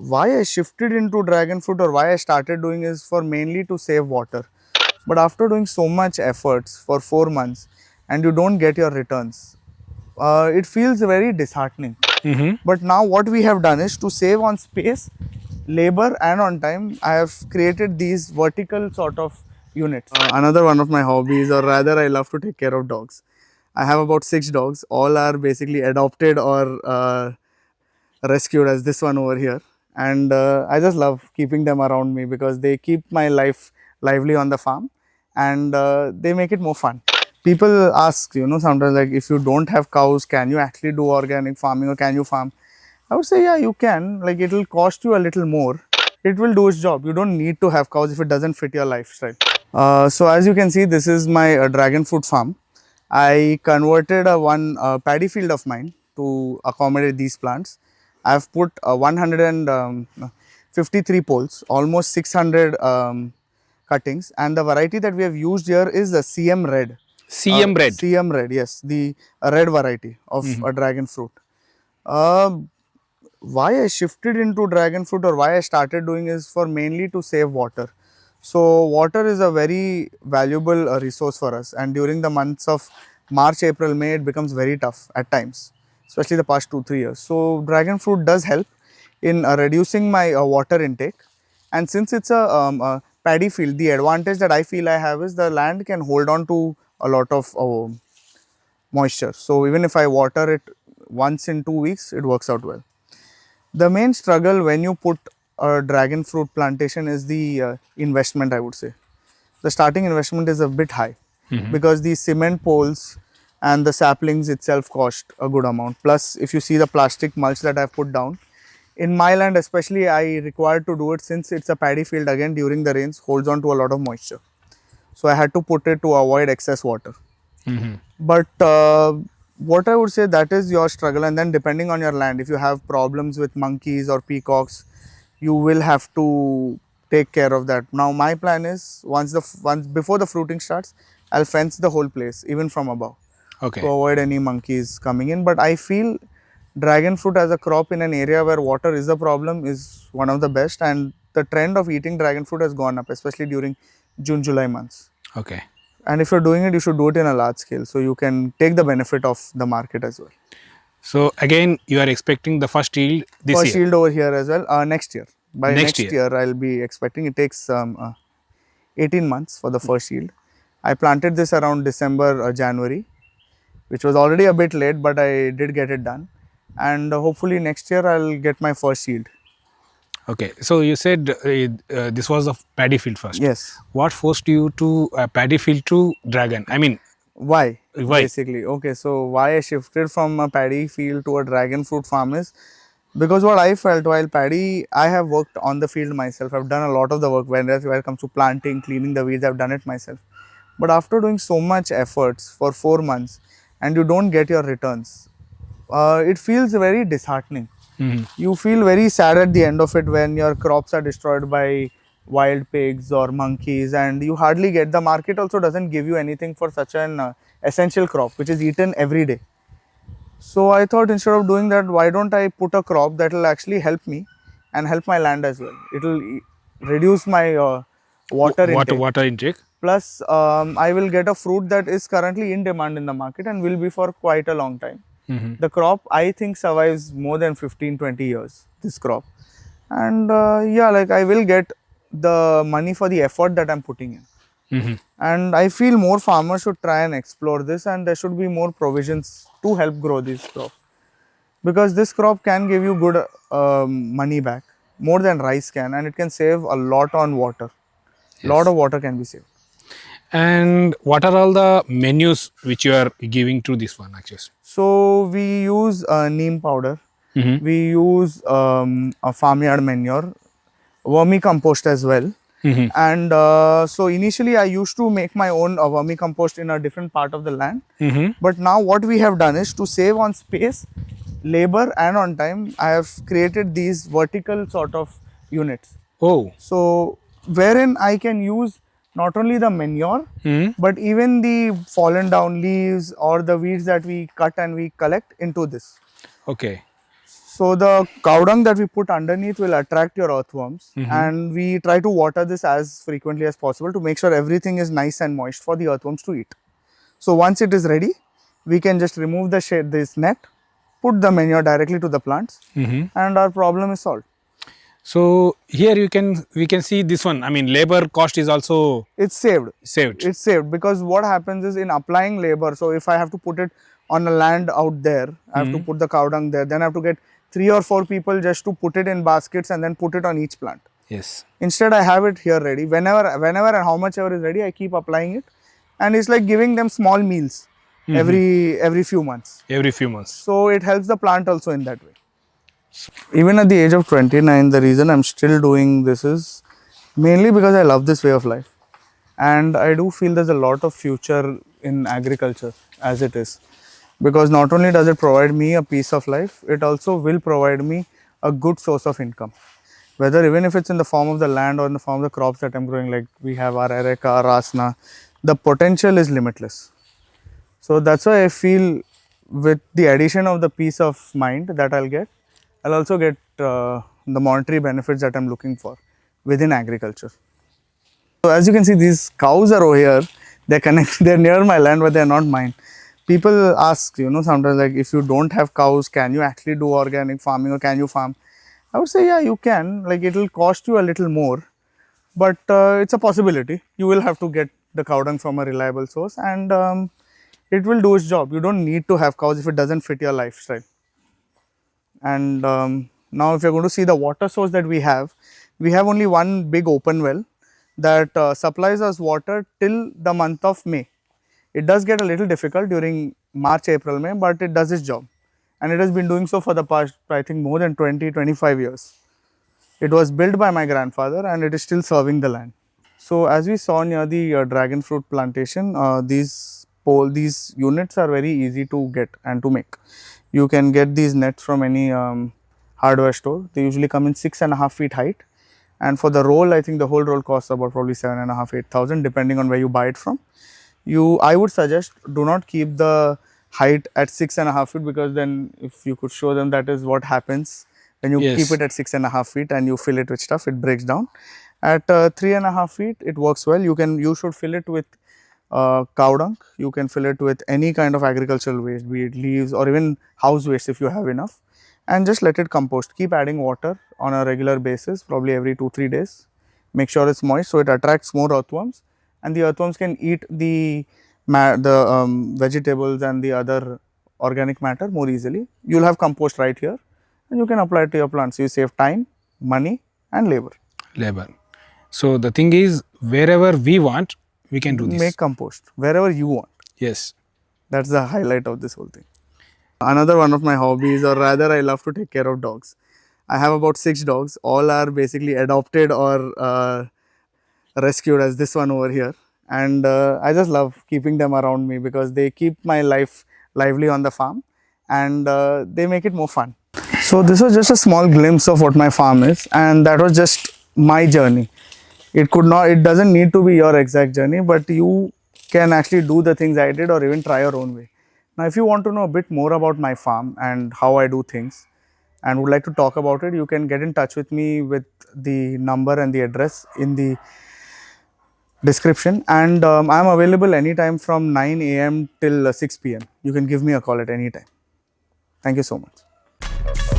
why I shifted into dragon fruit or why I started doing is for mainly to save water. But after doing so much efforts for 4 months and you don't get your returns, it feels very disheartening. But now what we have done is to save on space, labor and on time, I have created these vertical sort of units. Another one of my hobbies, or rather I love to take care of dogs. I have about 6 dogs. All are basically adopted or rescued, as this one over here. And I just love keeping them around me because they keep my life lively on the farm, and they make it more fun. People ask, sometimes, like, if you don't have cows, can you actually do organic farming or can you farm? I would say, yeah, you can. Like, it will cost you a little more. It will do its job. You don't need to have cows if it doesn't fit your lifestyle. So as you can see, this is my dragon fruit farm. I converted one paddy field of mine to accommodate these plants. I've put 153 poles, almost 600 cuttings, and the variety that we have used here is the CM Red. CM Red, yes, the red variety of a dragon fruit. Why I shifted into dragon fruit or why I started doing is for mainly to save water. So water is a very valuable resource for us, and during the months of March, April, May, it becomes very tough at times, especially the past 2-3 years. So dragon fruit does help in reducing my water intake, and since it's a paddy field, the advantage that I feel I have is the land can hold on to a lot of moisture. So even if I water it once in 2 weeks, it works out well. The main struggle when you put a dragon fruit plantation is the investment, I would say. The starting investment is a bit high because the cement poles and the saplings itself cost a good amount. Plus, if you see the plastic mulch that I've put down, in my land especially, I required to do it since it's a paddy field again during the rains, holds on to a lot of moisture. So I had to put it to avoid excess water. But what I would say, that is your struggle, and then depending on your land, if you have problems with monkeys or peacocks, you will have to take care of that. Now my plan is once before the fruiting starts, I'll fence the whole place even from above to avoid any monkeys coming in. But I feel dragon fruit as a crop in an area where water is a problem is one of the best, and the trend of eating dragon fruit has gone up, especially during June-July months. And if you're doing it, you should do it in a large scale so you can take the benefit of the market as well. So again, you are expecting the first yield this first year? yield over here as well, next year. By next year. year, I'll be expecting, it takes 18 months for the first yield. I planted this around December or January, which was already a bit late, but I did get it done. And hopefully next year I'll get my first yield. Okay, so you said this was a paddy field first. Yes. What forced you to paddy field to dragon? I mean, Why? why? Basically, okay, so why I shifted from a paddy field to a dragon fruit farm is because what I felt while paddy, I have worked on the field myself. I've done a lot of the work when it comes to planting, cleaning the weeds, I've done it myself. But after doing so much efforts for 4 months and you don't get your returns, it feels very disheartening. You feel very sad at the end of it when your crops are destroyed by wild pigs or monkeys, and you hardly get, the market also doesn't give you anything for such an essential crop which is eaten every day. So I thought, instead of doing that, why don't I put a crop that will actually help me and help my land as well. It will reduce my Water intake. Plus, I will get a fruit that is currently in demand in the market and will be for quite a long time. The crop, I think, survives more than 15-20 years, this crop. And yeah, like, I will get the money for the effort that I'm putting in. And I feel more farmers should try and explore this, and there should be more provisions to help grow this crop. Because this crop can give you good money back, more than rice can, and it can save a lot on water. Lot of water can be saved. And what are all the menus which you are giving to this one actually? So we use neem powder. We use a farmyard manure, vermicompost as well. And so initially I used to make my own vermicompost in a different part of the land. But now what we have done is to save on space, labor and on time, I have created these vertical sort of units. So wherein I can use not only the manure, but even the fallen down leaves or the weeds that we cut and we collect into this. So the cow dung that we put underneath will attract your earthworms, and we try to water this as frequently as possible to make sure everything is nice and moist for the earthworms to eat. So once it is ready, we can just remove the this net, put the manure directly to the plants, and our problem is solved. So here we can see this one. I mean, labor cost is also It's saved. saved. It's saved because what happens is in applying labor. So if I have to put it on a land out there, I have to put the cow dung there. Then I have to get 3 or 4 people just to put it in baskets and then put it on each plant. Yes. Instead, I have it here ready. Whenever and how much ever is ready, I keep applying it, and it's like giving them small meals every few months. Every few months. So it helps the plant also in that way. Even at the age of 29, the reason I'm still doing this is mainly because I love this way of life, and I do feel there's a lot of future in agriculture as it is, because not only does it provide me a piece of life, it also will provide me a good source of income, whether even if it's in the form of the land or in the form of the crops that I'm growing. Like we have our areca, our asna, the potential is limitless. So that's why I feel with the addition of the peace of mind that I'll also get the monetary benefits that I'm looking for within agriculture. So as you can see, these cows are over here. They're connected. They're near my land, but they're not mine. People ask, sometimes like, if you don't have cows, can you actually do organic farming or can you farm? I would say, yeah, you can. Like, it will cost you a little more, but it's a possibility. You will have to get the cow dung from a reliable source, and it will do its job. You don't need to have cows if it doesn't fit your lifestyle. And now if you're going to see the water source that we have only one big open well that supplies us water till the month of May. It does get a little difficult during March, April, May, but it does its job. And it has been doing so for the past, I think, more than 20-25 years. It was built by my grandfather and it is still serving the land. So as we saw near the dragon fruit plantation, these units are very easy to get and to make. You can get these nets from any hardware store. They usually come in 6.5 feet height, and for the roll, I think the whole roll costs about probably 7.5-8,000 depending on where you buy it from. I would suggest, do not keep the height at 6.5 feet, because then if you could show them, that is what happens when you keep it at 6.5 feet and you fill it with stuff, it breaks down. At 3.5 feet, it works well. You should fill it with cow dung. You can fill it with any kind of agricultural waste, be it leaves or even house waste if you have enough, and just let it compost. Keep adding water on a regular basis, probably every 2-3 days. Make sure it's moist so it attracts more earthworms, and the earthworms can eat the vegetables and the other organic matter more easily. You'll have compost right here, and you can apply it to your plants. You save time, money, and labor. So the thing is, wherever we want, we can do this. Make compost wherever you want. Yes. That's the highlight of this whole thing. Another one of my hobbies, or rather I love to take care of dogs. I have about 6 dogs. All are basically adopted or rescued, as this one over here. And I just love keeping them around me because they keep my life lively on the farm, and they make it more fun. So this was just a small glimpse of what my farm is, and that was just my journey. It doesn't need to be your exact journey, but you can actually do the things I did or even try your own way. Now, if you want to know a bit more about my farm and how I do things and would like to talk about it, you can get in touch with me with the number and the address in the description. And I'm available anytime from 9 a.m. till 6 p.m. You can give me a call at any time. Thank you so much.